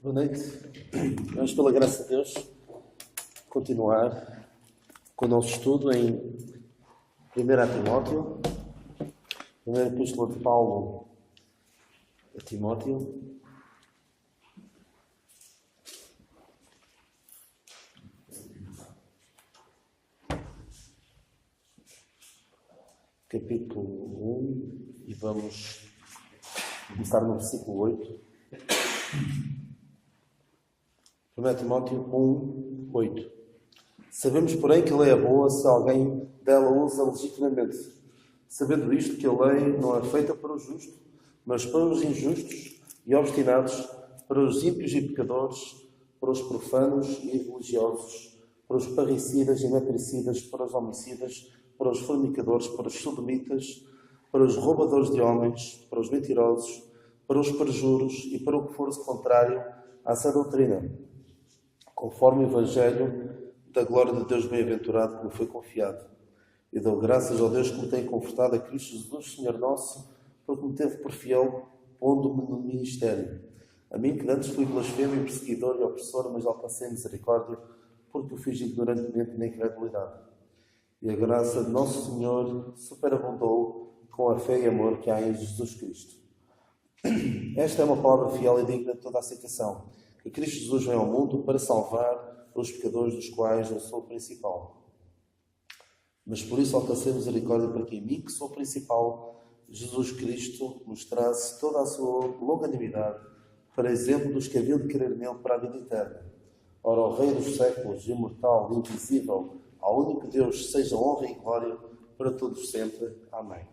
Boa noite. Vamos, pela graça de Deus, continuar com o nosso estudo em 1 Timóteo, primeira epístola de Paulo a Timóteo. Capítulo 1, e vamos começar no versículo 8. 1 Timóteo 1, 8. Sabemos, porém, que a lei é boa se alguém dela usa legitimamente, sabendo isto, que a lei não é feita para o justo, mas para os injustos e obstinados, para os ímpios e pecadores, para os profanos e religiosos, para os parricidas e matricidas, para os homicidas, para os fornicadores, para os sodomitas, para os roubadores de homens, para os mentirosos, para os perjuros e para o que for contrário à sã doutrina, conforme o Evangelho da glória de Deus bem-aventurado que me foi confiado. E dou graças ao Deus que me tem confortado a Cristo Jesus, Senhor nosso, porque me teve por fiel, pondo-me no ministério. A mim, que antes fui blasfemo e perseguidor e opressor, mas alcancei misericórdia, porque o fiz ignorantemente na incredulidade. E a graça de nosso Senhor superabundou com a fé e amor que há em Jesus Cristo. Esta é uma palavra fiel e digna de toda a aceitação, que Cristo Jesus vem ao mundo para salvar os pecadores, dos quais eu sou o principal. Mas por isso alcancei misericórdia para que em mim, que sou o principal, Jesus Cristo nos traze toda a sua longanimidade, para exemplo dos que haviam de querer nele para a vida eterna. Ora, ao Rei dos séculos, imortal, invisível, ao único Deus, seja honra e glória para todos sempre. Amém.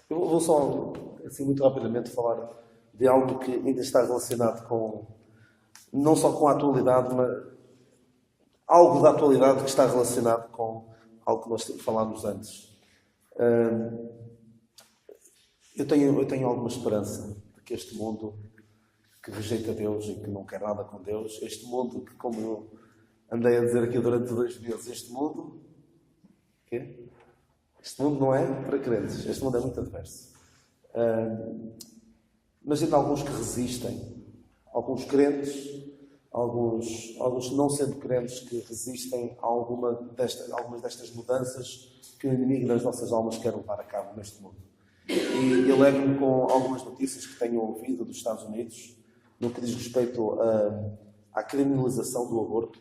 Eu vou só, assim, muito rapidamente falar de algo que ainda está relacionado com, não só com a atualidade, mas algo da atualidade que está relacionado com algo que nós falámos antes. Eu tenho alguma esperança de que este mundo que rejeita Deus e que não quer nada com Deus, este mundo que, como eu andei a dizer aqui durante 2 meses, este mundo não é para crentes, este mundo é muito adverso. Mas ainda há alguns que resistem, alguns crentes, alguns não sendo crentes que resistem a algumas destas mudanças que o inimigo das nossas almas quer levar a cabo neste mundo. E eu lembro-me com algumas notícias que tenho ouvido dos Estados Unidos no que diz respeito à criminalização do aborto.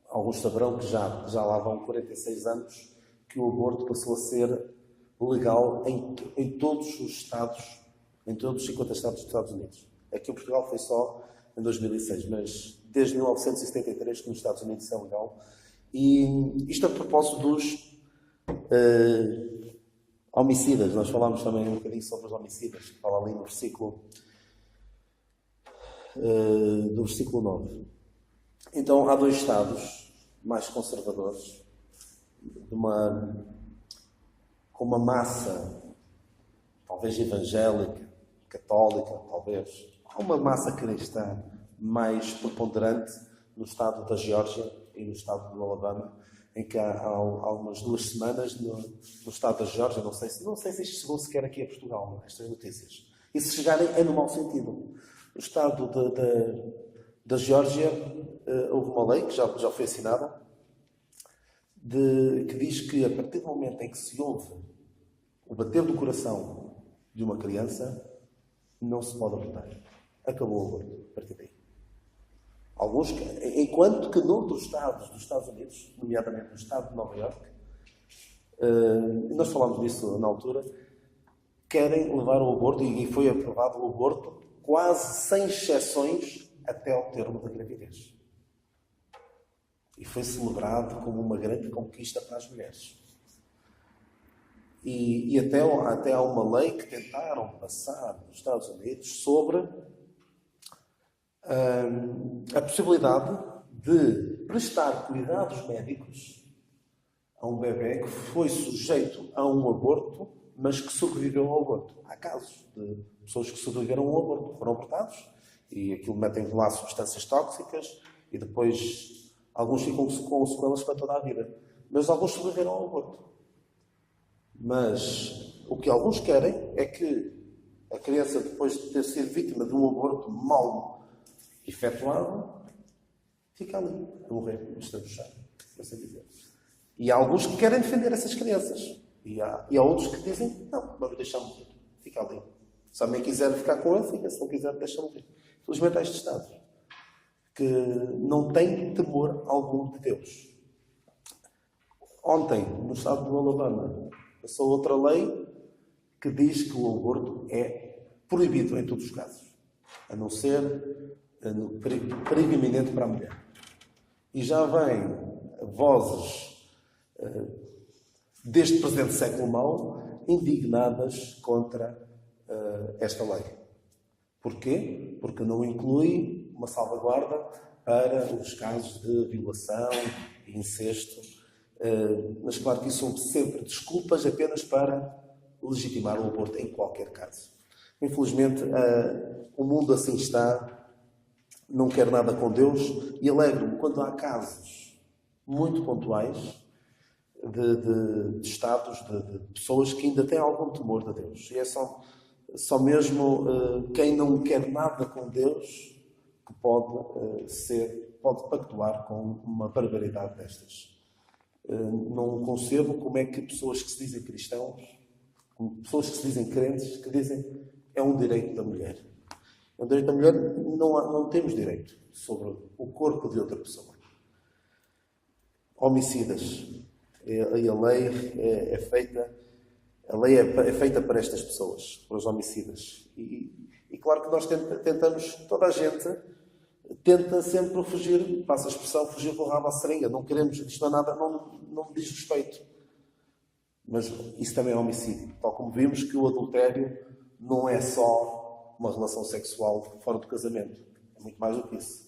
Alguns saberão que já lá vão 46 anos que o aborto passou a ser legal em todos os estados, em todos os 50 estados dos Estados Unidos. Aqui em Portugal foi só em 2006, mas desde 1973 que nos Estados Unidos é legal. E isto a propósito dos homicidas. Nós falámos também um bocadinho sobre os homicidas, que fala ali no versículo, do versículo 9. Então, há 2 estados mais conservadores, com uma massa, talvez evangélica, católica, talvez. Há uma massa cristã mais preponderante no estado da Geórgia e no estado do Alabama, em que há umas 2 semanas no estado da Geórgia, não sei se isto chegou sequer aqui a Portugal, estas notícias. E se chegarem, é no mau sentido. O estado da Geórgia, houve uma lei que já foi assinada, que diz que a partir do momento em que se ouve o bater do coração de uma criança, não se pode abortar. Acabou o aborto, a partir daí. Enquanto que noutros estados dos Estados Unidos, nomeadamente no estado de Nova Iorque, nós falámos disso na altura, querem levar o aborto, e foi aprovado o aborto, quase sem exceções, até ao termo da gravidez. E foi celebrado como uma grande conquista para as mulheres. E até há uma lei que tentaram passar nos Estados Unidos sobre a possibilidade de prestar cuidados médicos a um bebê que foi sujeito a um aborto, mas que sobreviveu ao aborto. Há casos de pessoas que sobreviveram ao aborto, foram abortados, e aquilo metem lá substâncias tóxicas, e depois alguns ficam com sequelas para toda a vida. Mas alguns sobreviveram ao aborto. Mas o que alguns querem é que A criança, depois de ter sido vítima de um aborto mal efetuado, fica ali, a morrer, estrabuchado, assim dizer. E há alguns que querem defender essas crianças. E há outros que dizem, não, vamos deixar morrer. Fica ali. Se alguém quiser ficar com ele, fica. Se não quiser, deixa morrer. Infelizmente há estes Estados que não têm temor algum de Deus. Ontem, no estado do Alabama, passou outra lei que diz que o aborto é proibido em todos os casos, a não ser no perigo iminente para a mulher. E já vêm vozes deste presente século mau indignadas contra esta lei. Porquê? Porque não inclui uma salvaguarda para os casos de violação e incesto. Mas claro que isso são sempre desculpas apenas para legitimar o aborto em qualquer caso. Infelizmente, o mundo assim está, não quer nada com Deus, e alegro-me quando há casos muito pontuais de estados, de pessoas que ainda têm algum temor de Deus. E é só mesmo quem não quer nada com Deus que pode pactuar com uma barbaridade destas. Não concebo como é que pessoas que se dizem cristãos, pessoas que se dizem crentes, que dizem é um direito da mulher. É um direito da mulher, não temos direito sobre o corpo de outra pessoa. Homicidas. A lei é feita. A lei é feita para estas pessoas, para os homicidas. E claro que nós tentamos, toda a gente tenta sempre fugir, passa a expressão, fugir com o rabo à seringa. Não queremos, isto não é nada, não me diz respeito. Mas isso também é homicídio. Tal como vimos que o adultério não é só uma relação sexual fora do casamento. É muito mais do que isso.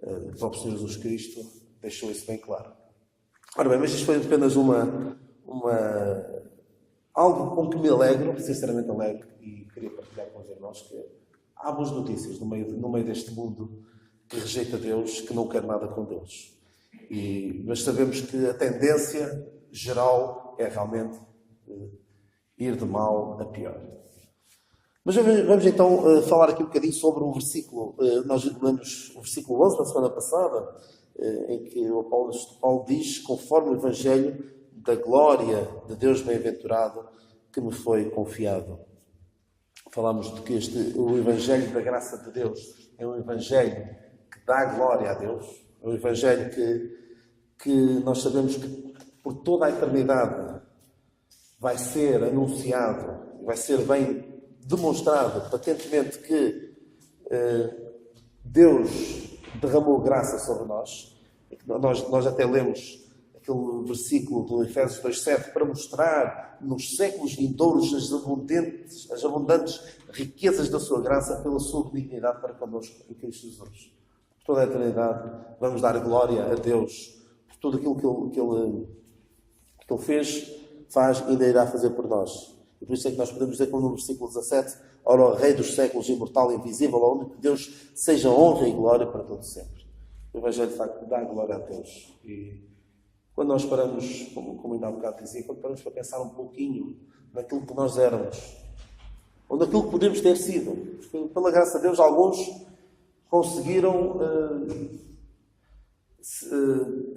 O próprio Senhor Jesus Cristo deixou isso bem claro. Ora bem, mas isto foi apenas algo com que me alegro, sinceramente alegro, e queria partilhar com os irmãos que há boas notícias no meio deste mundo que rejeita Deus, que não quer nada com Deus. Mas sabemos que a tendência geral é realmente ir de mal a pior. Mas vamos então falar aqui um bocadinho sobre um versículo. Nós lemos o versículo 11 da semana passada, em que o Paulo diz, conforme o Evangelho da glória de Deus bem-aventurado que me foi confiado. Falamos de que o Evangelho da graça de Deus é um Evangelho que dá glória a Deus. É um Evangelho que nós sabemos que por toda a eternidade vai ser anunciado, vai ser bem demonstrado patentemente que Deus derramou graça sobre nós. Nós até lemos aquele versículo do Efésios 2,7 para mostrar nos séculos vindouros as abundantes riquezas da sua graça pela sua benignidade para connosco em Cristo Jesus. Por toda a eternidade vamos dar glória a Deus por tudo aquilo que Ele fez, faz e ainda irá fazer por nós. E por isso é que nós podemos dizer, como no versículo 17, ora, o Rei dos séculos, imortal e invisível, ao único Deus, seja honra e glória para todo sempre. O Evangelho, de facto, dá glória a Deus. E quando nós paramos, como ainda há um bocado dizia, quando paramos para pensar um pouquinho naquilo que nós éramos, ou naquilo que podemos ter sido, porque, pela graça de Deus, alguns conseguiram,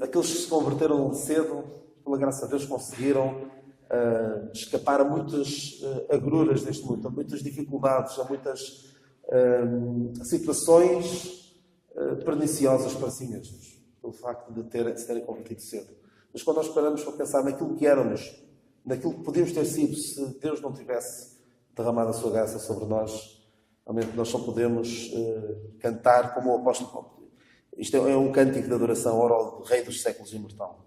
aqueles que se converteram cedo, pela graça de Deus, conseguiram escapar a muitas agruras deste mundo, a muitas dificuldades, a muitas situações perniciosas para si mesmos, pelo facto de se terem convertido cedo. Mas quando nós paramos para pensar naquilo que éramos, naquilo que podíamos ter sido se Deus não tivesse derramado a sua graça sobre nós, realmente nós só podemos cantar como o apóstolo Paulo. Isto é um cântico de adoração ao Rei dos séculos imortal.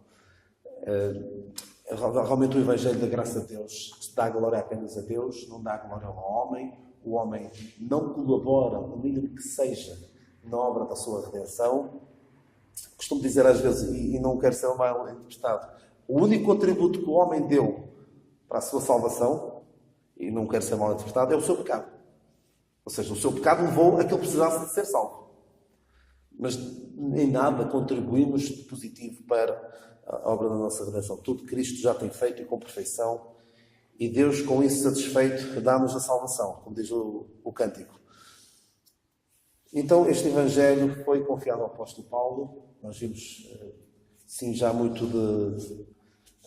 Realmente o Evangelho da graça de Deus dá glória apenas a Deus, não dá glória ao homem. O homem não colabora, o mínimo que seja, na obra da sua redenção. Costumo dizer às vezes, e não quero ser mal interpretado, o único contributo que o homem deu para a sua salvação, e não quero ser mal interpretado, é o seu pecado. Ou seja, o seu pecado levou a que ele precisasse de ser salvo. Mas em nada contribuímos de positivo para a obra da nossa redenção. Tudo Cristo já tem feito e com perfeição. E Deus, com isso satisfeito, dá-nos a salvação, como diz o cântico. Então, este Evangelho foi confiado ao apóstolo Paulo. Nós vimos, sim, já muito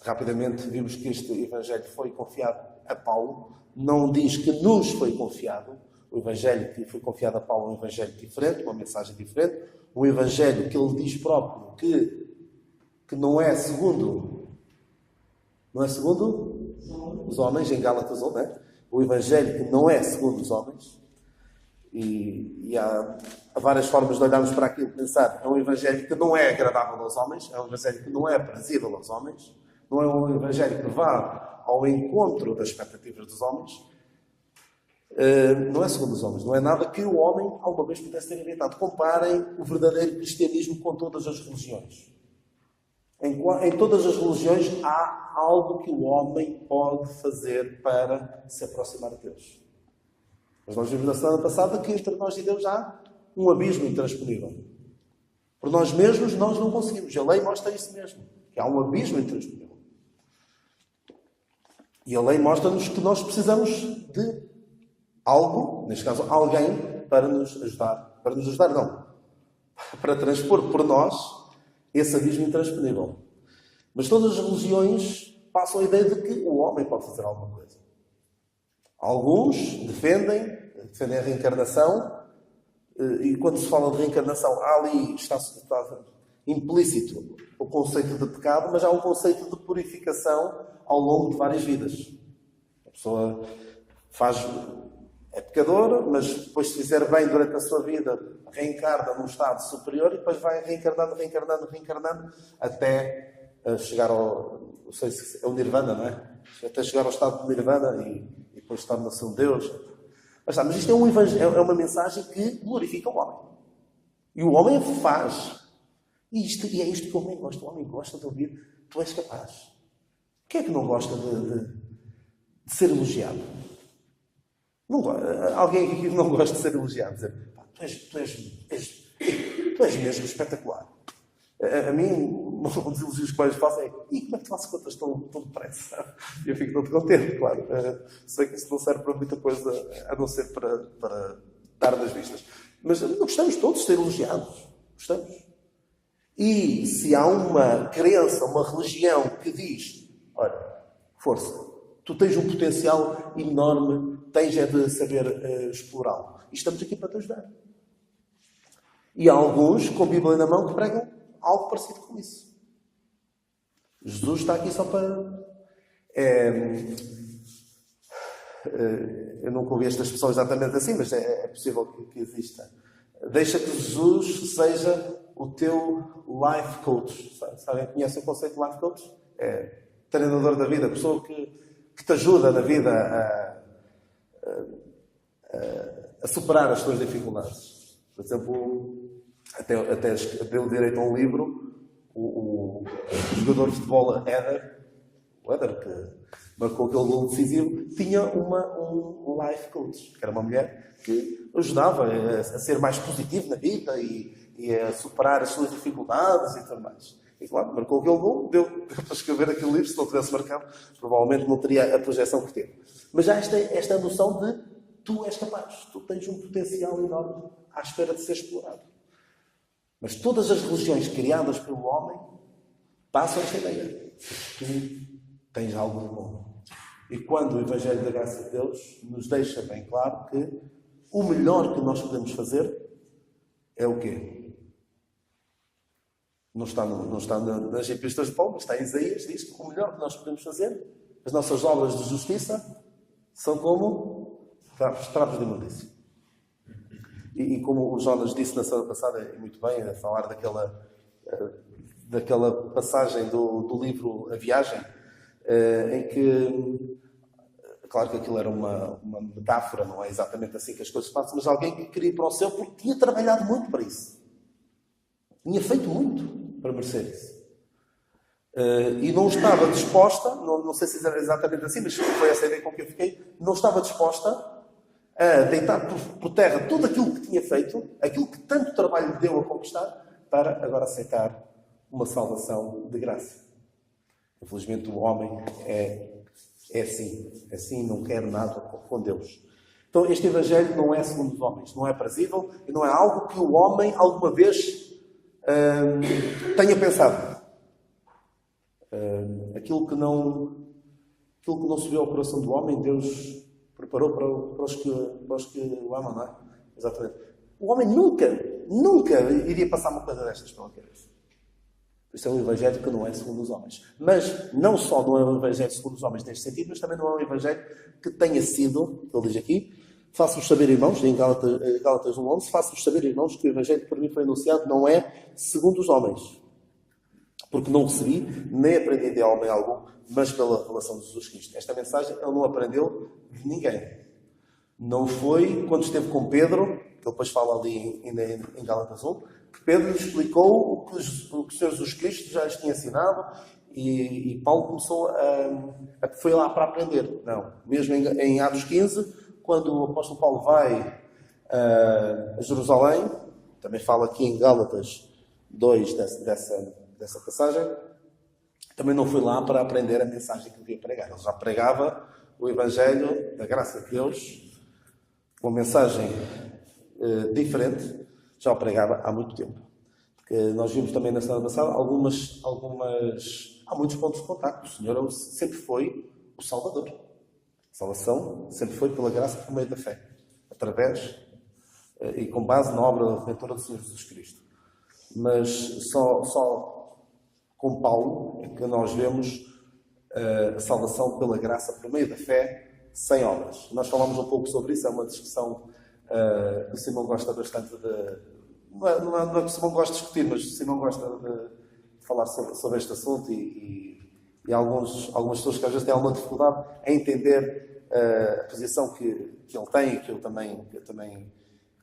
rapidamente, vimos que este Evangelho foi confiado a Paulo. Não diz que nos foi confiado. O Evangelho que foi confiado a Paulo é um Evangelho diferente, uma mensagem diferente. Um Evangelho que ele diz próprio que não é segundo os homens, em Gálatas 1, né? O Evangelho que não é segundo os homens. E há várias formas de olharmos para aquilo e pensar. É um Evangelho que não é agradável aos homens, é um Evangelho que não é aprazível aos homens, não é um Evangelho que vá ao encontro das expectativas dos homens. Não é segundo os homens, não é nada que o homem alguma vez pudesse ter inventado. Comparem o verdadeiro cristianismo com todas as religiões. Em todas as religiões há algo que o homem pode fazer para se aproximar de Deus. Mas nós vimos na semana passada que entre nós e Deus há um abismo intransponível. Por nós mesmos nós não conseguimos. A lei mostra isso mesmo, que há um abismo intransponível. E a lei mostra-nos que nós precisamos de algo, neste caso alguém, para nos ajudar. Para nos ajudar, não. Para transpor por nós esse abismo intransponível. Mas todas as religiões passam a ideia de que o homem pode fazer alguma coisa. Alguns defendem a reencarnação, e quando se fala de reencarnação, ali está implícito o conceito de pecado, mas há um conceito de purificação ao longo de várias vidas. A pessoa é pecadora, mas depois, se fizer bem durante a sua vida, reencarna num estado superior e depois vai reencarnando até chegar ao... Não sei se é o Nirvana, não é? Até chegar ao estado de Nirvana e depois torna-se um Deus. Mas isto é uma mensagem que glorifica o homem. E o homem faz. E é isto que o homem gosta. O homem gosta de ouvir: tu és capaz. Quem é que não gosta de ser elogiado? Alguém aqui que não gosta de ser elogiado? Dizer: tu és mesmo espetacular. A mim, um dos elogios que mais faço é: e como é que tu fazes contas tão depressa? E eu fico todo contente, claro. Sei que isso não serve para muita coisa, a não ser para dar das vistas. Mas gostamos todos de ser elogiados. Gostamos. E se há uma crença, uma religião que diz: olha, força, tu tens um potencial enorme, tens de saber explorá-lo. E estamos aqui para te ajudar. E há alguns, com a Bíblia na mão, que pregam algo parecido com isso. Jesus está aqui só para... eu nunca ouvi esta expressão exatamente assim, mas é possível que exista. Deixa que Jesus seja o teu life coach. Sabem, conhecem o conceito de life coach? É treinador da vida, pessoa que te ajuda na vida a superar as tuas dificuldades. Por exemplo, até deu direito a um livro, o jogador de futebol Éder, que marcou aquele gol decisivo, tinha um life coach, que era uma mulher que ajudava a ser mais positivo na vida e a superar as suas dificuldades e tudo mais. E claro, marcou aquele gol, deu para escrever aquele livro. Se não tivesse marcado, provavelmente não teria a projeção que teve. Mas já esta noção de tu és capaz, tu tens um potencial enorme à espera de ser explorado. Mas todas as religiões criadas pelo homem passam esta ideia. Tu tens algo de bom. E quando o Evangelho da Graça de Deus nos deixa bem claro que o melhor que nós podemos fazer é o quê? Não está nas Epístolas de Paulo, mas está em Isaías, diz que o melhor que nós podemos fazer, as nossas obras de justiça, são como trapos de imundícia. E como o Jonas disse na semana passada, e muito bem, a falar daquela passagem do livro A Viagem, em que, claro que aquilo era uma metáfora, não é exatamente assim que as coisas passam, mas alguém que queria ir para o céu porque tinha trabalhado muito para isso. Tinha feito muito para merecer isso. E não estava disposta, não sei se era exatamente assim, mas foi essa a ideia com que eu fiquei, não estava disposta a deitar por terra tudo aquilo que tinha feito, aquilo que tanto trabalho lhe deu a conquistar, para agora aceitar uma salvação de graça. Infelizmente o homem é É assim não quero nada com Deus. Então este Evangelho não é segundo os homens, não é aprazível e não é algo que o homem alguma vez tenha pensado. Aquilo que não subiu ao coração do homem, Deus preparou para os que o amam, não é? Exatamente. O homem nunca iria passar uma coisa destas pela cabeça. Isto é um Evangelho que não é segundo os homens. Mas não só não é um Evangelho segundo os homens neste sentido, mas também não é um Evangelho que tenha sido, ele diz aqui, faço-vos saber, irmãos, em Gálatas 1:11, faço-vos saber, irmãos, que o Evangelho que para mim foi anunciado não é segundo os homens. Porque não recebi, nem aprendi de homem algum, mas pela revelação de Jesus Cristo. Esta mensagem ele não aprendeu de ninguém. Não foi quando esteve com Pedro, que ele depois fala ali em Gálatas 1, que Pedro lhe explicou o que o Senhor Jesus Cristo já lhes tinha ensinado e Paulo começou foi lá para aprender. Não. Mesmo em Atos 15, quando o apóstolo Paulo vai a Jerusalém, também fala aqui em Gálatas 2 dessa passagem, também não foi lá para aprender a mensagem que devia pregar. Ele já pregava o Evangelho da graça de Deus, uma mensagem diferente, já o pregava há muito tempo. Porque nós vimos também na semana passada há muitos pontos de contacto. O Senhor sempre foi o Salvador. A salvação sempre foi pela graça por meio da fé, através e com base na obra redentora do Senhor Jesus Cristo. Mas só com Paulo é que nós vemos a salvação pela graça por meio da fé, sem obras. Nós falamos um pouco sobre isso, é uma discussão que o Simão gosta bastante de... Não é que o Simão gosta de discutir, mas o Simão gosta de falar sobre este assunto e algumas pessoas que às vezes têm alguma dificuldade em entender a posição que ele tem e que eu também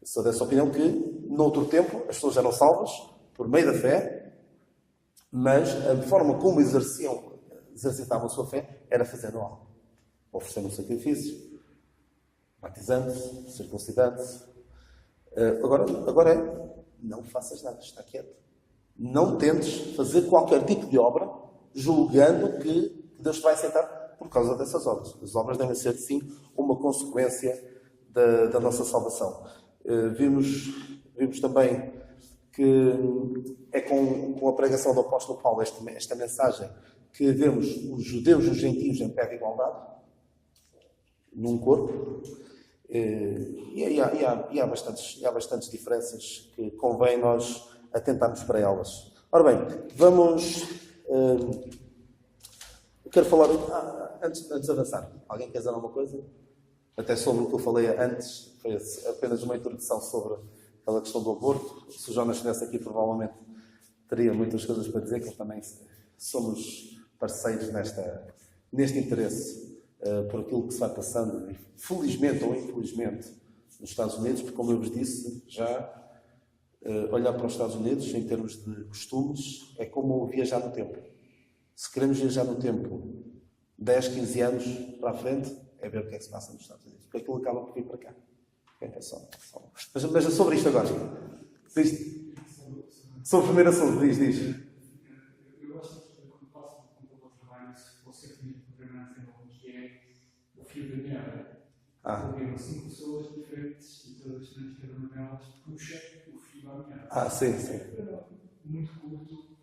sou dessa opinião, que noutro tempo as pessoas eram salvas por meio da fé, mas a forma como exercitavam a sua fé era fazendo algo. Oferecendo um sacrifício, batizando-se, circuncidando-se. Agora não faças nada, está quieto. Não tentes fazer qualquer tipo de obra julgando que Deus te vai aceitar por causa dessas obras. As obras devem ser, sim, uma consequência da nossa salvação. Vimos também que é com a pregação do apóstolo Paulo esta mensagem que vemos os judeus e os gentios em pé de igualdade, num corpo, e há bastantes diferenças que convém nós atentarmos para elas. Ora bem, quero falar, antes de avançar, alguém quer dizer alguma coisa? Até sobre o que eu falei antes, foi apenas uma introdução sobre aquela questão do aborto. Se o Jonas estivesse aqui, provavelmente teria muitas coisas para dizer, que também somos parceiros neste interesse por aquilo que se vai passando, felizmente ou infelizmente, nos Estados Unidos, porque, como eu vos disse, já olhar para os Estados Unidos, em termos de costumes, é como viajar no tempo. Se queremos viajar no tempo 10, 15 anos para a frente, é ver o que é que se passa nos Estados Unidos, porque aquilo acaba por vir para cá. É só. Mas é sobre isto agora. Sobre o primeiro assunto, diz. Eu gosto de quando passo um pouco ao trabalho, você tem um programa que é o fio da meada. Porque 5 pessoas diferentes e todas diferentes, cada uma delas puxa o fio à meada. Sim. Muito curto.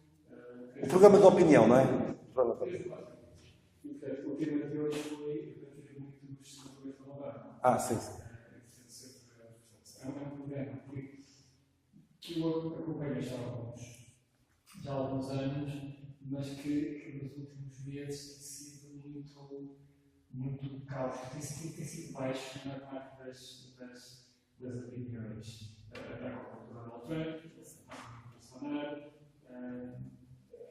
Um programa de opinião, não é? O tema de hoje foi muito sobre a falar. Sim. É um programa que eu acompanho já há alguns anos, mas que nos últimos meses tem sido muito caos. Tem sido baixo na parte das opiniões da cultura do Trump, da Bolsonaro.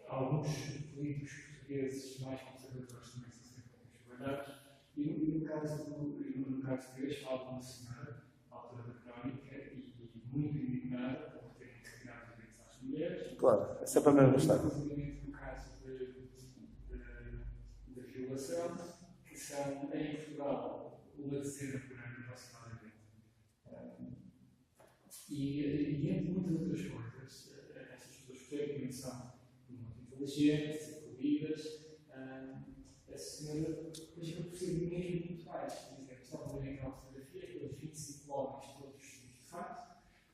Alguns políticos portugueses mais conservadores também são sempre escolhados. E no caso português, falo com uma senhora, autora da crónica, e muito indignada por ter retirado os direitos às mulheres. Claro, é sempre a mesma história. Inclusive no caso da violação, que são em Portugal uma dezena por ano aproximadamente. E entre muitas outras coisas, estas pessoas tecnicamente são muito inteligentes, polidas. A senhora depois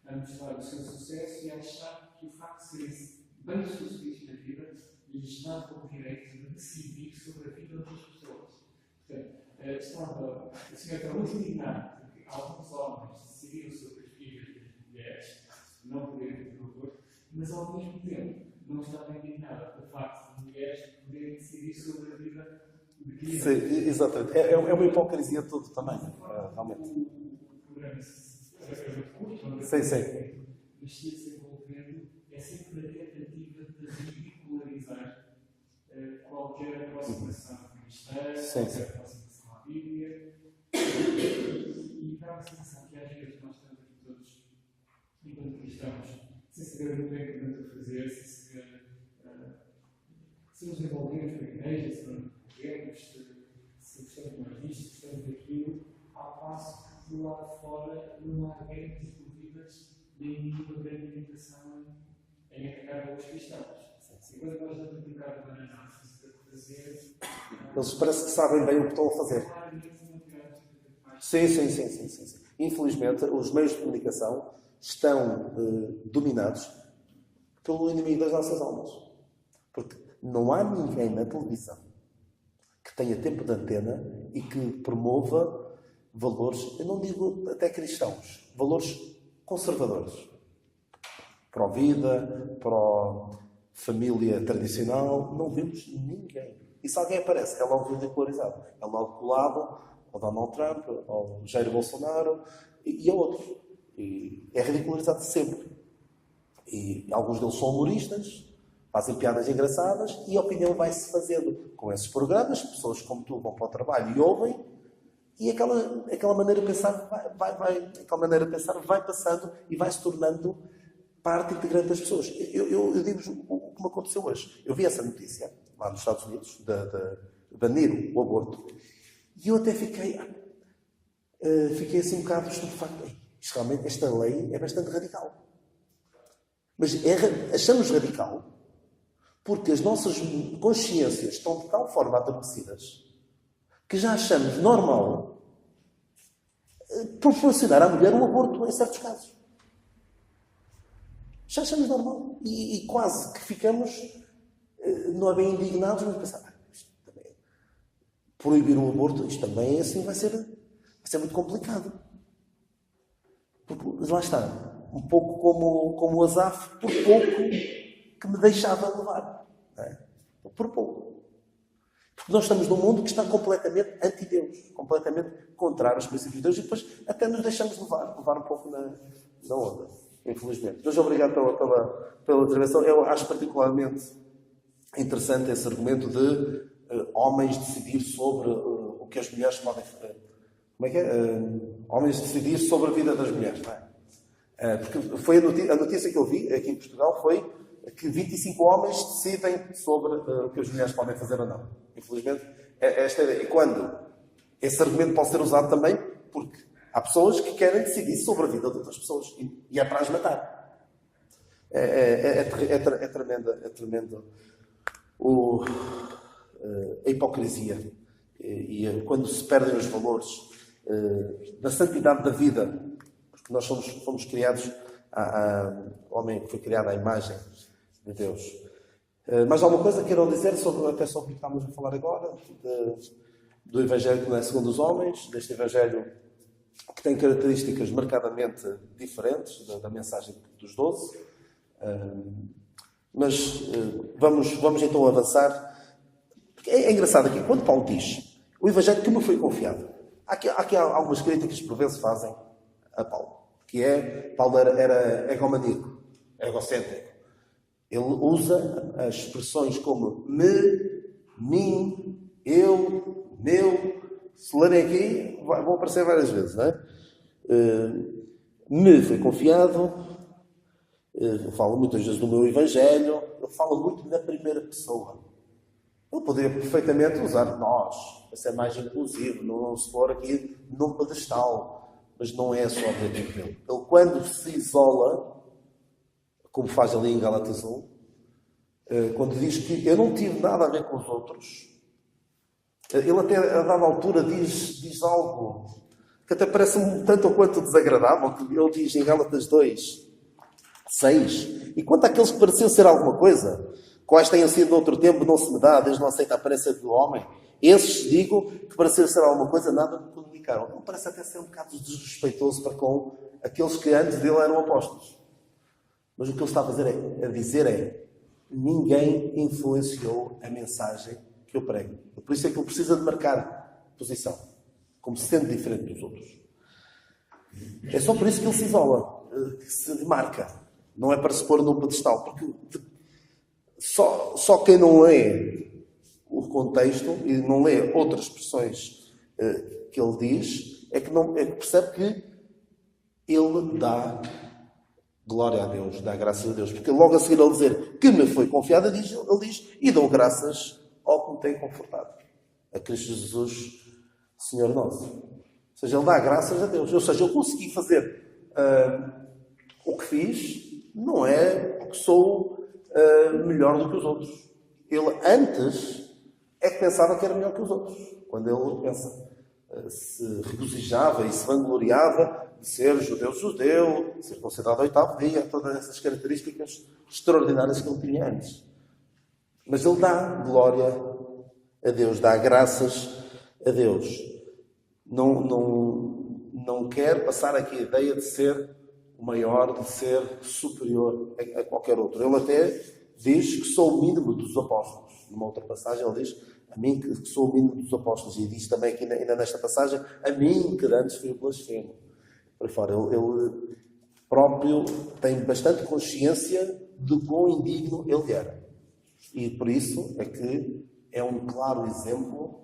a mostrar o seu sucesso e a achar que o facto de serem bem-sucedidos na vida lhes dá o direito de decidir sobre a vida das pessoas. Portanto, o Senhor está muito indignado porque alguns homens decidiram sobre as vidas das mulheres, não poderem ter aborto, mas ao mesmo tempo não estava indignado pelo facto de mulheres poderem decidir sobre a vida de crianças. Sim, exatamente. É uma hipocrisia de tudo também, realmente. O programa é muito curto, Sim, sim. mas se envolvendo é sempre a tentativa de ridicularizar qualquer aproximação cristã, qualquer aproximação à Bíblia. E dá a sensação que às vezes nós estamos aqui todos, enquanto cristãos, sem saber muito bem o que estamos a fazer, sem saber se nos envolvemos com a igreja, se não nos envolvemos, se gostamos mais disto, se gostamos daquilo, ao passo que do lado de fora não há grandes dúvidas nem nenhuma grande limitação em atacar os cristãos. E quando nós damos um bocado de banana a fazer, Eles parece que sabem bem o que estão a fazer. Sim. Infelizmente, os meios de comunicação estão dominados pelo inimigo das nossas almas. Porque não há ninguém na televisão que tenha tempo de antena e que promova valores, eu não digo até cristãos, valores conservadores. Pró-vida, pró-família tradicional, não vemos ninguém. E se alguém aparece, é logo ridicularizado. É logo colado ao Donald Trump, ao Jair Bolsonaro e a outros. E é ridicularizado sempre. E alguns deles são humoristas, fazem piadas engraçadas e a opinião vai-se fazendo. Com esses programas, pessoas como tu vão para o trabalho e ouvem, e aquela maneira de pensar vai passando e vai se tornando parte integrante das pessoas. Eu digo-vos o que me aconteceu hoje. Eu vi essa notícia lá nos Estados Unidos, de banir o aborto, e eu até fiquei assim um bocado estupefacto. Realmente, esta lei é bastante radical. Mas achamos radical porque as nossas consciências estão de tal forma adormecidas que já achamos normal proporcionar à mulher um aborto em certos casos. Já achamos normal. E quase que ficamos, não é bem indignados, mas pensar, isto também, proibir um aborto, isto também assim vai ser muito complicado. Porque lá está, um pouco como o Asaf, por pouco que me deixava levar. Não é? Por pouco. Porque nós estamos num mundo que está completamente anti-Deus, completamente contrário aos princípios de Deus, e depois até nos deixamos levar um pouco na onda, infelizmente. Mas obrigado pela intervenção. Eu acho particularmente interessante esse argumento de homens decidir sobre o que as mulheres podem fazer. Como é que é? Homens decidir sobre a vida das mulheres, não é? Porque foi a notícia que eu vi aqui em Portugal foi que 25 homens decidem sobre o que as mulheres podem fazer ou não. Infelizmente, esta ideia. E quando esse argumento pode ser usado também, porque há pessoas que querem decidir sobre a vida de outras pessoas e é para as matar. É tremendo a hipocrisia e quando se perdem os valores da santidade da vida, porque nós fomos criados, o homem foi criado à imagem de Deus. Mais alguma coisa queiram dizer até sobre o que estamos a falar agora, do Evangelho que não é segundo os homens, deste Evangelho que tem características marcadamente diferentes da mensagem dos 12. Mas vamos então avançar. Porque é engraçado aqui, quando Paulo diz o Evangelho que me foi confiado, há aqui algumas críticas que por vezes fazem a Paulo, que Paulo era egomaníaco, egocêntrico. Ele usa as expressões como me, mim, eu, meu. Se lerem aqui, vão aparecer várias vezes, não é? Me foi confiado. Ele fala muitas vezes do meu Evangelho. Ele fala muito na primeira pessoa. Ele poderia perfeitamente usar nós, para ser mais inclusivo, não se for aqui num pedestal. Mas não é só o objetivo dele. Ele, quando se isola, como faz ali em Gálatas 1, quando diz que eu não tive nada a ver com os outros, ele até a dada altura diz algo que até parece tanto ou quanto desagradável, que ele diz em Gálatas 2, 6, e quanto àqueles que pareciam ser alguma coisa, quais tenham sido de outro tempo, não se me dá, Deus não aceita a aparência do homem, esses, digo, que pareciam ser alguma coisa, nada me comunicaram. Ele parece até ser um bocado desrespeitoso para com aqueles que antes dele eram apóstolos. Mas o que ele está a dizer é, ninguém influenciou a mensagem que eu prego. Por isso é que ele precisa de marcar posição, como sendo diferente dos outros. É só por isso que ele se isola, que se demarca. Não é para se pôr num pedestal, porque só quem não lê o contexto e não lê outras expressões que ele diz, é que percebe que ele dá glória a Deus, dá graças a Deus. Porque logo a seguir ele dizer que me foi confiado, ele diz, e dou graças ao que me tem confortado. A Cristo Jesus, Senhor nosso. Ou seja, ele dá graças a Deus. Ou seja, eu consegui fazer o que fiz, não é porque sou melhor do que os outros. Ele antes é que pensava que era melhor que os outros. Quando ele pensa, se regozijava e se vangloriava de ser judeu, ser considerado oitavo dia, todas essas características extraordinárias que ele tinha antes. Mas ele dá glória a Deus, dá graças a Deus. Não quer passar aqui a ideia de ser o maior, de ser superior a qualquer outro. Ele até diz que sou o mínimo dos apóstolos. Numa outra passagem ele diz, a mim que sou o mínimo dos apóstolos. E diz também aqui ainda nesta passagem, a mim que antes fui o blasfemo. Por aí fora, ele próprio tem bastante consciência de quão indigno ele era. E por isso é que é um claro exemplo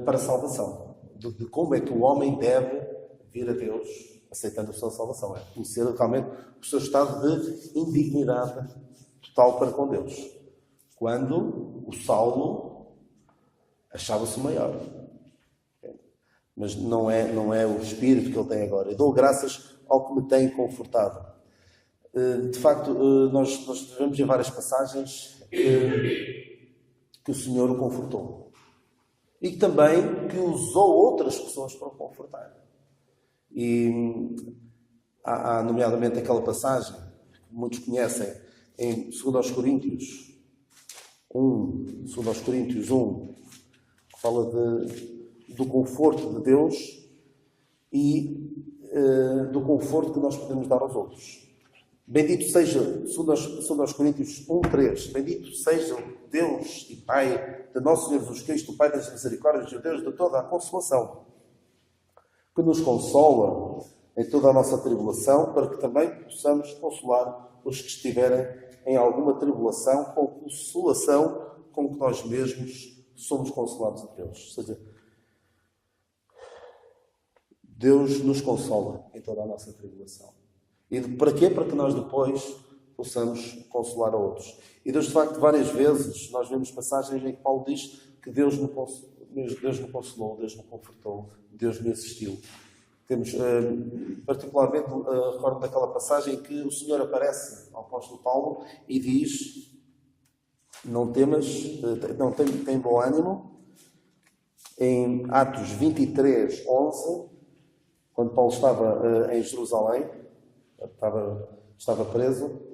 para a salvação. De como é que o homem deve vir a Deus aceitando a sua salvação. É conhecer realmente o seu estado de indignidade total para com Deus. Quando o Saulo achava-se o maior. Mas não é o espírito que ele tem agora. Eu dou graças ao que me tem confortado. De facto, nós vemos em várias passagens que o Senhor o confortou. E também que usou outras pessoas para o confortar. E há nomeadamente aquela passagem que muitos conhecem em 2 Coríntios 1, que fala do conforto de Deus e do conforto que nós podemos dar aos outros. Bendito seja, 2 Coríntios 1:3, bendito seja o Deus e Pai de nosso Senhor Jesus Cristo, o Pai das misericórdias e o Deus de toda a consolação, que nos consola em toda a nossa tribulação, para que também possamos consolar os que estiverem em alguma tribulação, com a consolação com que nós mesmos somos consolados de Deus. Ou seja, Deus nos consola em toda a nossa tribulação. E para quê? Para que nós depois possamos consolar a outros. E Deus, de facto, várias vezes, nós vemos passagens em que Paulo diz que Deus me consolou, Deus me confortou, Deus me assistiu. Temos, particularmente, recordo daquela passagem em que o Senhor aparece ao apóstolo Paulo e diz: não temas, tem bom ânimo. Em Atos 23:11, quando Paulo estava em Jerusalém, estava preso,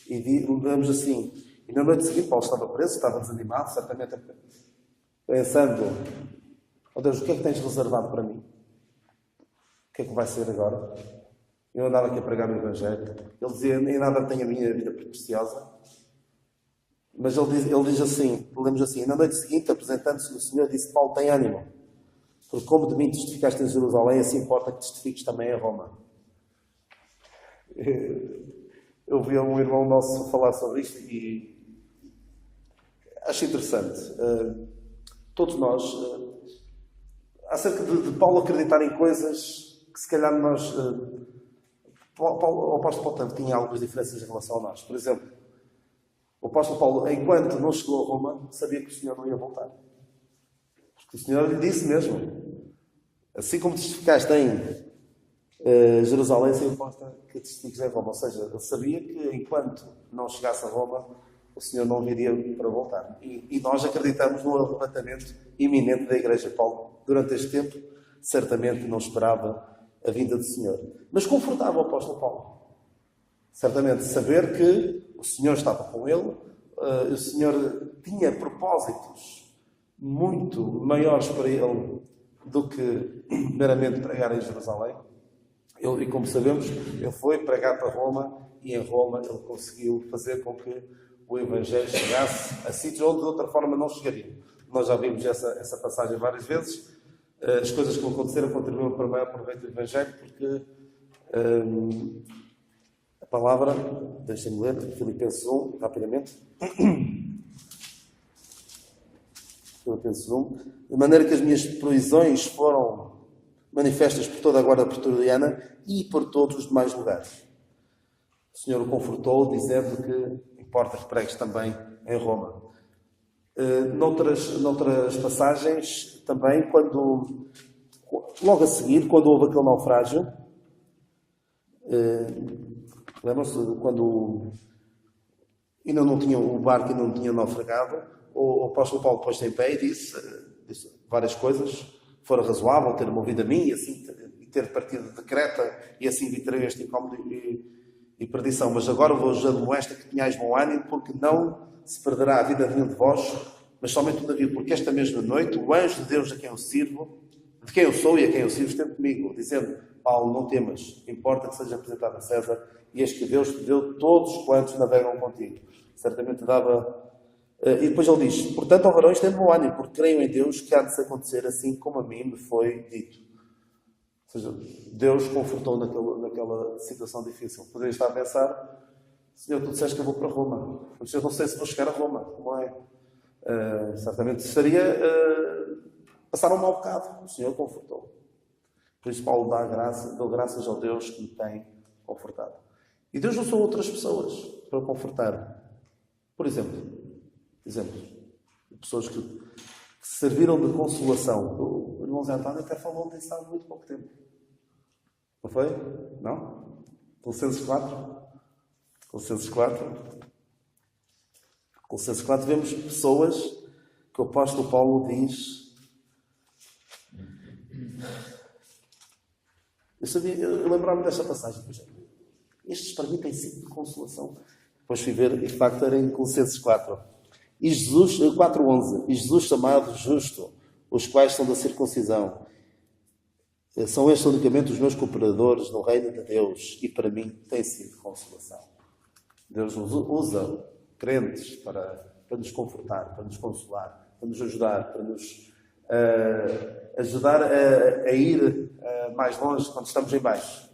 e lemos assim, e na noite seguinte Paulo estava preso, estava desanimado, certamente pensando: oh Deus, o que é que tens reservado para mim? O que é que vai ser agora? Eu andava aqui a pregar o Evangelho. Ele dizia: em nada tenho a minha vida preciosa. Mas ele diz assim, lemos assim: e na noite seguinte, apresentando-se o Senhor, disse: Paulo, tem ânimo, porque como de mim testificaste em Jerusalém, assim importa que testifiques também em Roma. Eu vi um irmão nosso falar sobre isto e acho interessante. Todos nós, acerca de Paulo acreditar em coisas que se calhar nós... o apóstolo Paulo tinha algumas diferenças em relação a nós. Por exemplo, o apóstolo Paulo, enquanto não chegou a Roma, sabia que o Senhor não ia voltar. Porque o Senhor lhe disse mesmo: assim como testificaste em Jerusalém, se importa que testifiques em Roma. Ou seja, ele sabia que enquanto não chegasse a Roma, o Senhor não viria para voltar. E nós acreditamos no arrebatamento iminente da Igreja. Paulo, durante este tempo, certamente não esperava a vinda do Senhor. Mas confortava o apóstolo Paulo. Certamente saber que o Senhor estava com ele, o Senhor tinha propósitos muito maiores para ele do que meramente pregar em Jerusalém. E como sabemos, ele foi pregar para Roma e em Roma ele conseguiu fazer com que o Evangelho chegasse a sítios onde de outra forma não chegaria. Nós já vimos essa passagem várias vezes. As coisas que aconteceram contribuíram para o maior proveito do Evangelho, porque a palavra, deixem-me ler, Filipenses 1, rapidamente. Filipenses 1. De maneira que as minhas provisões foram manifestas por toda a guarda pretoriana e por todos os demais lugares. O Senhor o confortou, dizendo que importa que pregues também em Roma. Noutras passagens, também, logo a seguir, quando houve aquele naufrágio, lembram-se, quando ainda não tinha, o barco ainda não tinha naufragado, o apóstolo Paulo pôs-se em pé e disse várias coisas. Fora razoável ter movido a mim e ter partido de Creta e assim evitarei este incómodo e perdição. Mas agora vos admoesto que tenhais bom ânimo, porque não se perderá a vida de nenhum de vós, mas somente todavia, porque esta mesma noite o anjo de Deus a quem eu sirvo, de quem eu sou e a quem eu sirvo, esteve comigo, dizendo: Paulo, não temas, importa que seja apresentado a César, e eis que Deus te deu todos quantos navegam contigo. Certamente dava... E depois ele diz: portanto, ó varões, tenham bom ânimo, porque creio em Deus que há de se acontecer assim como a mim me foi dito. Ou seja, Deus confortou naquela situação difícil. Poderia estar a pensar: Senhor, tu disseste que eu vou para Roma, mas eu não sei se vou chegar a Roma, como é? Certamente seria passar um mau bocado. O Senhor confortou. Por isso Paulo deu graças ao Deus que me tem confortado. E Deus usou outras pessoas para confortar. Por exemplo, pessoas que serviram de consolação. O irmão Zé António até falou disso há muito pouco tempo. Não foi? Não? Colossenses 4? Colossenses 4 vemos pessoas que o apóstolo Paulo diz... Eu lembrava-me desta passagem. Estes para mim têm sido de consolação. Depois fui ver, e de facto era em Colossenses 4. E Jesus, 4:11, e Jesus chamado justo, os quais são da circuncisão. São estes unicamente os meus cooperadores no reino de Deus, e para mim tem sido consolação. Deus usa crentes para nos confortar, para nos consolar, para nos ajudar, para nos ajudar a ir mais longe quando estamos em baixo.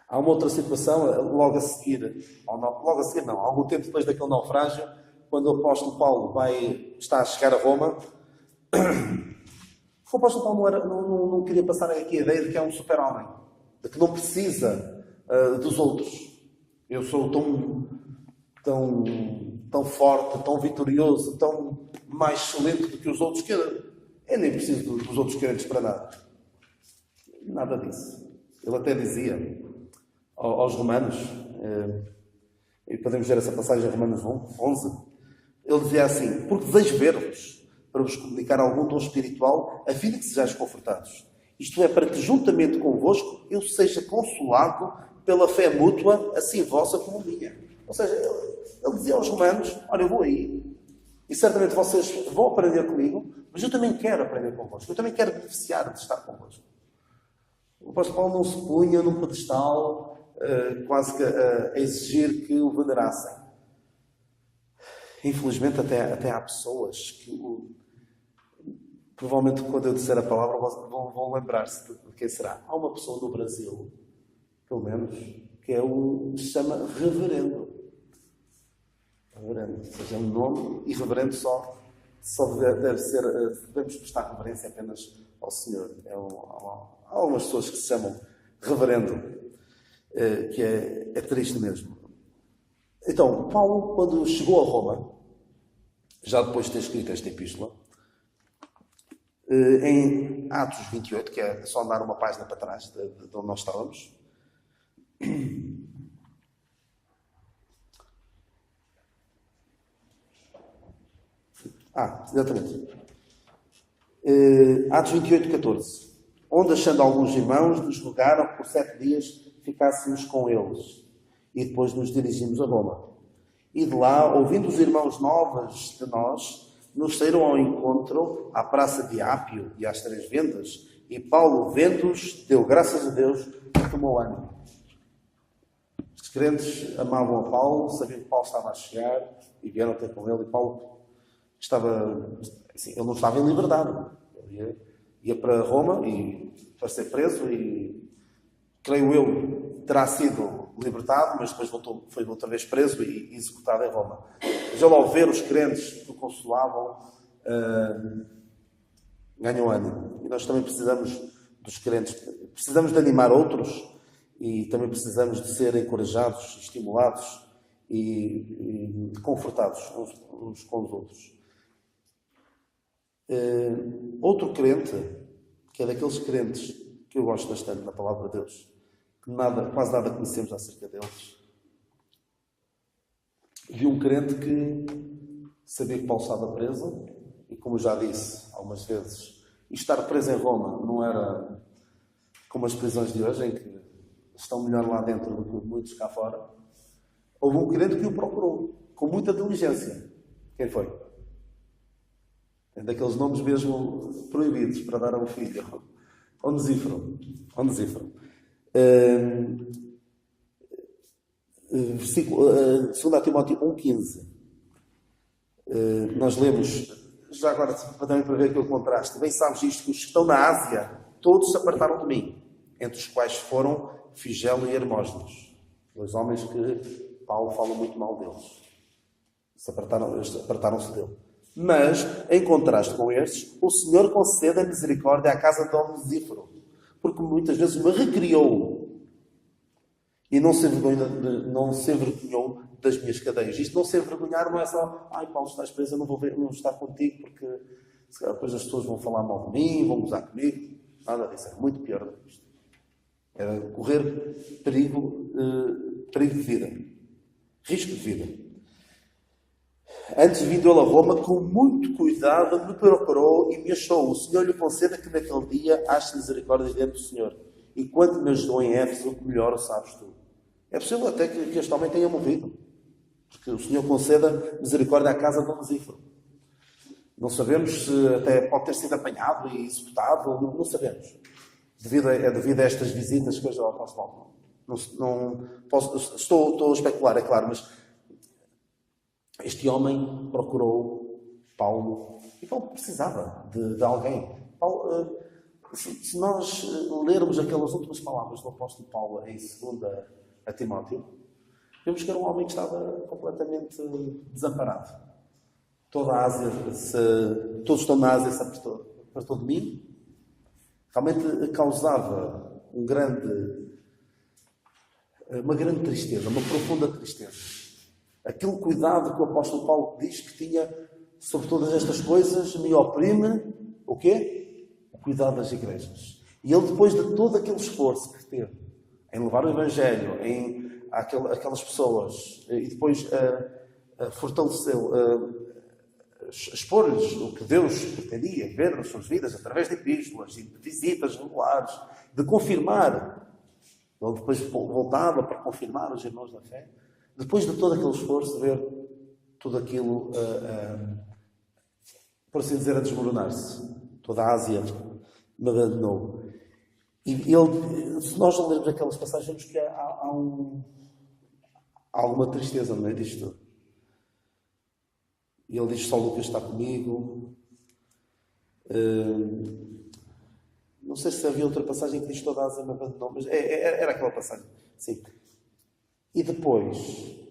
Há uma outra situação, logo a seguir, algum tempo depois daquele naufrágio, quando o apóstolo Paulo está a chegar a Roma, o apóstolo Paulo não queria passar aqui a ideia de que é um super-homem, de que não precisa dos outros. Eu sou tão forte, tão vitorioso, tão mais excelente do que os outros, que eu nem preciso dos outros crentes para nada. Nada disso. Ele até dizia aos romanos, e podemos ver essa passagem em Romanos 11, ele dizia assim: porque desejo ver-vos, para vos comunicar algum dom espiritual, a fim de que sejais confortados. Isto é, para que juntamente convosco eu seja consolado pela fé mútua, assim vossa como minha. Ou seja, ele dizia aos romanos: olha, eu vou aí, e certamente vocês vão aprender comigo, mas eu também quero aprender convosco, eu também quero beneficiar de estar convosco. O apóstolo Paulo não se punha num pedestal quase que a exigir que o venerassem. Infelizmente até há pessoas que provavelmente quando eu disser a palavra vão lembrar-se de quem será. Há uma pessoa no Brasil, pelo menos, que se chama reverendo. Reverendo, ou seja, é um nome irreverente só deve ser, devemos prestar reverência apenas ao Senhor. Há algumas pessoas que se chamam reverendo, que é triste mesmo. Então, Paulo, quando chegou a Roma, já depois de ter escrito esta epístola, em Atos 28, que é só andar uma página para trás de onde nós estávamos, exatamente. Atos 28, 14. onde, achando alguns irmãos, nos rogaram que por 7 dias ficássemos com eles. E depois nos dirigimos a Roma. E de lá, ouvindo os irmãos novas de nós, nos saíram ao encontro à praça de Ápio e às 3 vendas. E Paulo, vendo-os, deu graças a Deus e tomou ânimo. Os crentes amavam a Paulo, sabiam que Paulo estava a chegar e vieram ter com ele. E Paulo estava, assim, ele não estava em liberdade. Ele ia para Roma e para ser preso e, creio eu, terá sido libertado, mas depois foi outra vez preso e executado em Roma. Mas ele, ao ver os crentes que o consolavam, ganhou ânimo. E nós também precisamos dos crentes, precisamos de animar outros e também precisamos de ser encorajados, estimulados e confortados uns com os outros. Outro crente, que é daqueles crentes que eu gosto bastante na Palavra de Deus, que quase nada conhecemos acerca deles, vi um crente que sabia que Paulo estava preso e, como eu já disse algumas vezes, estar preso em Roma não era como as prisões de hoje, em que estão melhor lá dentro do que muitos cá fora. Houve um crente que o procurou com muita diligência. Quem foi? É daqueles nomes mesmo proibidos para dar a um filho. Onesíforo. 2 Timóteo 1,15. Nós lemos, já agora também para ver aquele contraste, bem sabes isto, que os que estão na Ásia, todos se apartaram de mim, entre os quais foram Figelo e Hermógenes, 2 homens que Paulo fala muito mal deles. Apartaram-se dele. Mas, em contraste com estes, o Senhor concede a misericórdia à casa de Onesíforo, porque muitas vezes me recriou e não se envergonhou das minhas cadeias. Isto não se envergonhar não é só, Paulo, estás preso, eu não estar contigo porque se calhar depois as pessoas vão falar mal de mim, vão gozar comigo. Nada disso, era muito pior do que isto. Era correr perigo de vida, risco de vida. Antes, vindo ele a Roma, com muito cuidado, me procurou e me achou. O Senhor lhe conceda que naquele dia ache misericórdia diante do Senhor. E quando me ajudou em Éfeso, melhor o sabes tu. É possível até que este homem tenha morrido. Porque o Senhor conceda misericórdia à casa de Onesíforo. Não sabemos se até pode ter sido apanhado e executado. Não sabemos. Devido a estas visitas que hoje ao apóstolo Paulo. Estou a especular, é claro, mas este homem procurou Paulo e Paulo precisava de alguém. Paulo, se nós lermos aquelas últimas palavras do apóstolo Paulo em 2 Timóteo, vemos que era um homem que estava completamente desamparado. Toda a Ásia, todos estão na Ásia, se apartou de mim. Realmente causava uma grande tristeza, uma profunda tristeza. Aquele cuidado que o apóstolo Paulo diz que tinha sobre todas estas coisas me oprime, o quê? O cuidado das igrejas. E ele, depois de todo aquele esforço que teve em levar o Evangelho, em aquelas pessoas, e depois fortaleceu, expor-lhes o que Deus pretendia ver nas suas vidas, através de epístolas e de visitas regulares, de confirmar. Ele depois voltava para confirmar os irmãos da fé. Depois de todo aquele esforço, ver tudo aquilo, por assim dizer, a desmoronar-se. Toda a Ásia me abandonou. E ele, se nós lermos aquelas passagens, vemos que há alguma tristeza no meio disto tudo. E ele diz: só Lucas está comigo. Não sei se havia outra passagem que diz: toda a Ásia me abandonou, mas era aquela passagem. Sim. E depois,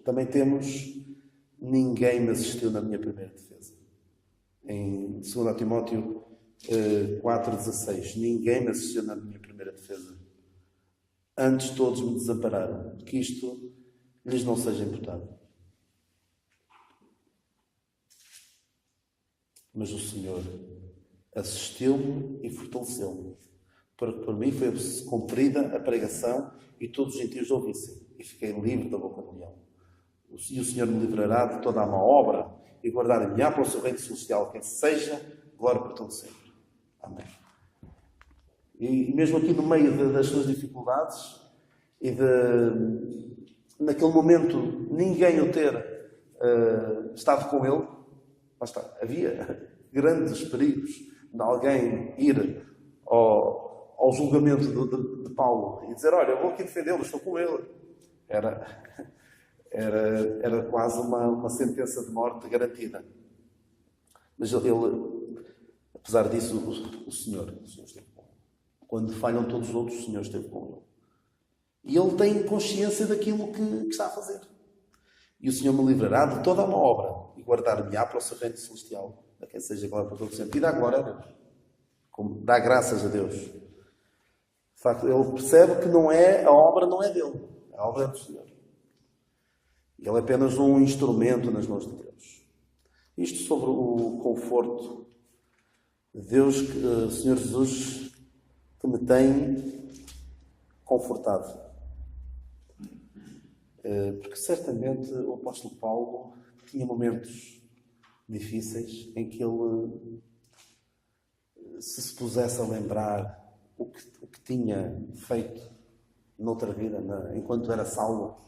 também temos: ninguém me assistiu na minha primeira defesa. Em 2 Timóteo 4,16. Ninguém me assistiu na minha primeira defesa. Antes todos me desampararam. Que isto lhes não seja imputado. Mas o Senhor assistiu-me e fortaleceu-me. Porque por mim foi cumprida a pregação e todos os gentios ouvissem. E fiquei livre da boca do leão. E o Senhor me livrará de toda a má obra e guardar-me para o seu reino celestial, quem seja glória para todo sempre. Amém. E mesmo aqui no meio das suas dificuldades e naquele momento ninguém o ter estado com ele, havia grandes perigos de alguém ir ao julgamento de Paulo e dizer: olha, eu vou aqui defendê-lo, estou com ele. Era quase uma sentença de morte garantida. Mas ele, apesar disso, o Senhor esteve com ele. Quando falham todos os outros, o Senhor esteve com ele. E ele tem consciência daquilo que está a fazer. E o Senhor me livrará de toda uma obra e guardar-me-á para o seu reino celestial, a quem seja glória para todo sempre. E dá glória a Deus. Dá graças a Deus. De facto, ele percebe que a obra não é dele. A obra é do Senhor. Ele é apenas um instrumento nas mãos de Deus. Isto sobre o conforto de Deus, o Senhor Jesus, que me tem confortado. Porque certamente o apóstolo Paulo tinha momentos difíceis em que ele, se pusesse a lembrar o que tinha feito noutra vida, enquanto era salvo,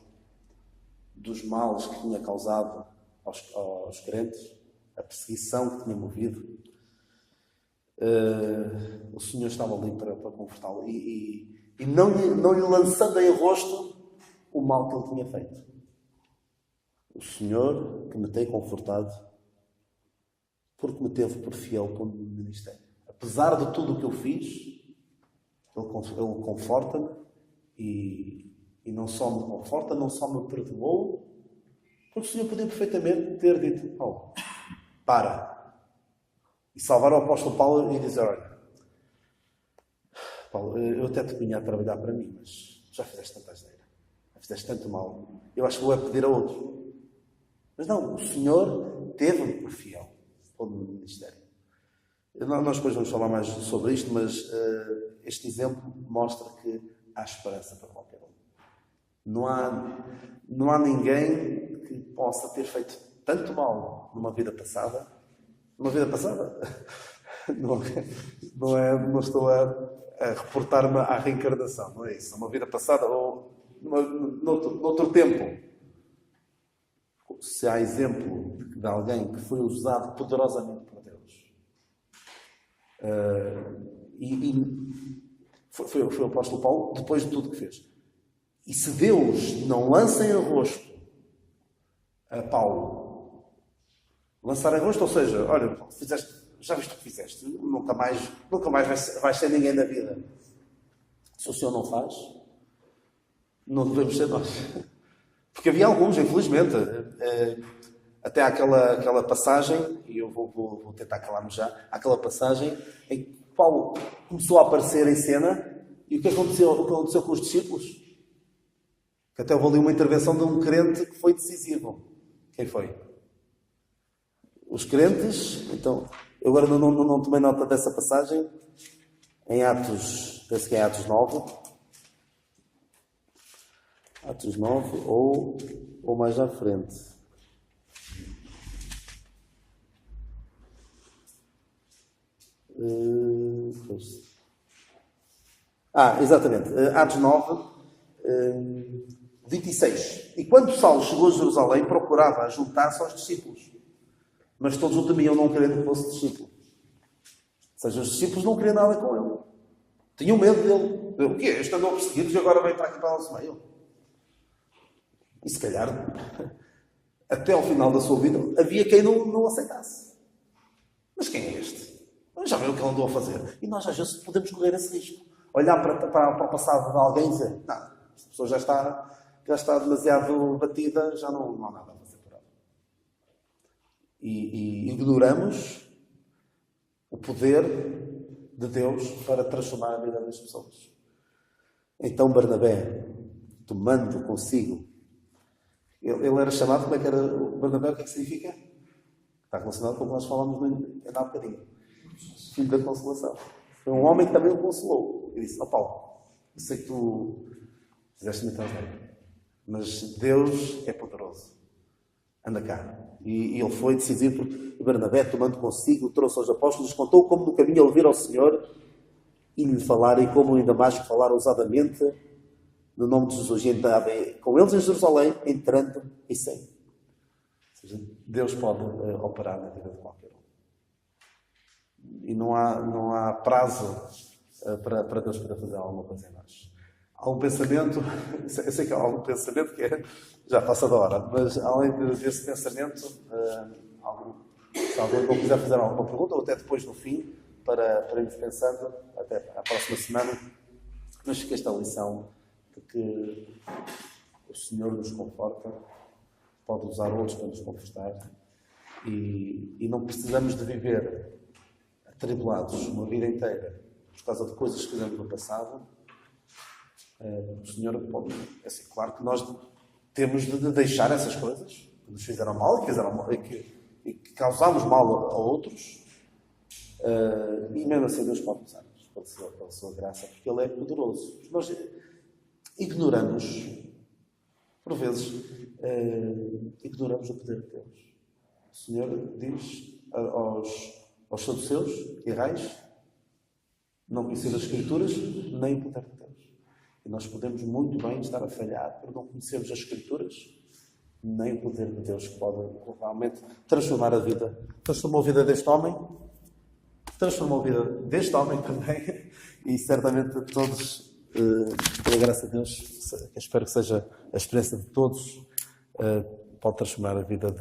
dos males que tinha causado aos crentes, a perseguição que tinha movido, o Senhor estava ali para confortá-lo e não lhe lançando em rosto o mal que ele tinha feito. O Senhor que me tem confortado, porque me teve por fiel para o ministério. Apesar de tudo o que eu fiz, Ele conforta-me e não só me conforta, não só me perdoou, porque o Senhor podia perfeitamente ter dito: Paulo, para. E salvar o apóstolo Paulo e dizer: olha, Paulo, eu até te punha a trabalhar para mim, mas já fizeste tanta asneira, já fizeste tanto mal, eu acho que vou pedir a outro. Mas não, o Senhor teve-me por fiel ao ministério. Nós depois vamos falar mais sobre isto, mas este exemplo mostra que há esperança para qualquer um. Não há ninguém que possa ter feito tanto mal numa vida passada. Numa vida passada? Não estou a reportar-me à reencarnação, não é isso. Uma vida passada ou noutro tempo. Se há exemplo de alguém que foi usado poderosamente por Deus, foi o apóstolo Paulo, depois de tudo que fez. E se Deus não lança em rosto a Paulo, lançar em rosto, ou seja, olha, já viste o que fizeste, nunca mais vais ser ninguém na vida. Se o Senhor não faz, não devemos ser nós. Porque havia alguns, infelizmente, até aquela passagem, e eu vou tentar calar-me já, aquela passagem em que Paulo começou a aparecer em cena, e o que aconteceu com os discípulos? Que até houve ali uma intervenção de um crente que foi decisivo. Quem foi? Os crentes. Então, eu agora não tomei nota dessa passagem, em Atos, penso que é Atos 9. Atos 9 ou mais à frente. Exatamente. Atos 9, 26. E quando Saulo chegou a Jerusalém, procurava juntar-se aos discípulos. Mas todos o temiam, não querendo que fosse discípulo. Ou seja, os discípulos não queriam nada com ele. Tinham medo dele. O quê? Este andou perseguidos e agora vem para aqui para o nosso meio. E se calhar, até ao final da sua vida, havia quem não aceitasse. Mas quem é este? Já viu o que ele andou a fazer? E nós às vezes podemos correr esse risco. Olhar para o passado de alguém e dizer: não, esta pessoa já está demasiado batida, já não há nada a fazer por ela. E ignoramos o poder de Deus para transformar a vida das pessoas. Então Barnabé, tomando consigo, ele era chamado, como é que era o Barnabé? O que é que significa? Está relacionado com o que nós falamos há bocadinho. Filho da consolação. Foi um homem que também o consolou. E disse: Paulo, eu sei que tu fizeste muita asneira, mas Deus é poderoso. Anda cá. E ele foi decisivo, porque Barnabé, tomando consigo, trouxe aos apóstolos, contou como no caminho ele vira ao Senhor e lhe falarem como ainda mais que falar ousadamente no nome de Jesus. E entrarem com eles em Jerusalém, entrando e saindo. Ou seja, Deus pode operar na vida de qualquer um. E não há prazo para Deus poder fazer alguma coisa em nós. Há um pensamento, eu sei que há algum pensamento que já passa da hora, mas além desse pensamento, se alguém não quiser fazer alguma pergunta, ou até depois no fim, para irmos pensando, até à próxima semana, mas fica esta lição de que o Senhor nos conforta, pode usar outros para nos confortar, e não precisamos de viver atribulados uma vida inteira por causa de coisas que fizemos no passado. O Senhor pode... É assim, claro que nós temos de deixar essas coisas que nos fizeram mal e que causámos mal a outros, e mesmo assim Deus pode usar-nos pela sua graça, porque Ele é poderoso. Nós ignoramos, por vezes, ignoramos o poder de Deus. O Senhor diz aos saduceus e reis: não conhecer as Escrituras nem o poder de Deus. E nós podemos muito bem estar a falhar por não conhecermos as Escrituras nem o poder de Deus, que pode realmente transformar a vida. Transformou a vida deste homem, transformou a vida deste homem também, e certamente todos, pela graça de Deus, espero que seja a experiência de todos, pode transformar a vida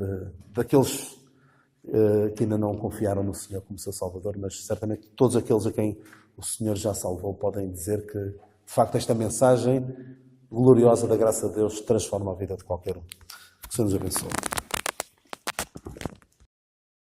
daqueles que ainda não confiaram no Senhor como seu Salvador, mas certamente todos aqueles a quem o Senhor já salvou podem dizer que, de facto, esta mensagem gloriosa da graça de Deus transforma a vida de qualquer um. Que o Senhor nos abençoe.